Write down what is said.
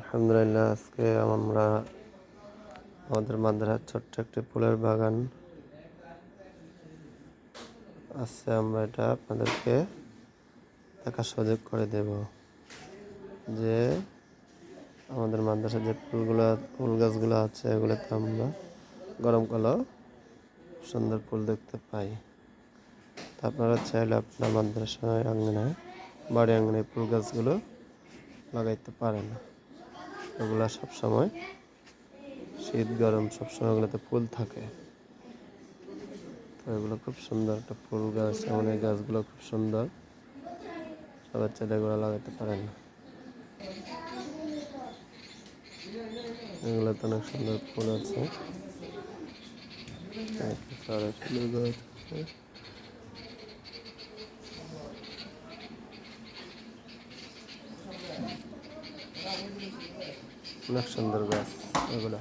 আলহামদুলিল্লাহ, আজকে আমরা আমাদের মাদ্রাসার ছোট্ট একটি ফুলের বাগান আছে। আমরা এটা আপনাদেরকে দেখার সুযোগ করে দেব যে আমাদের মাদ্রাসার যে ফুল গাছগুলো আছে এগুলোতে আমরা গরমকালেও সুন্দর ফুল দেখতে পাই। তা আপনারা চাইলে আপনার মাদ্রাসার আঙ্গনায় বাড়ি আঙ্গনায় ফুল গাছগুলো লাগাইতে পারেন। এগুলো সবসময় শীত গরম সবসময় এগুলোতে ফুল থাকে। তো এগুলো খুব সুন্দর একটা ফুল গাছ, এমন এই গাছগুলো খুব সুন্দর, সবার চাইলে এগুলো লাগাতে পারেন। এগুলোতে অনেক সুন্দর ফুল আছে, অনেক সুন্দর গাছ এগুলা।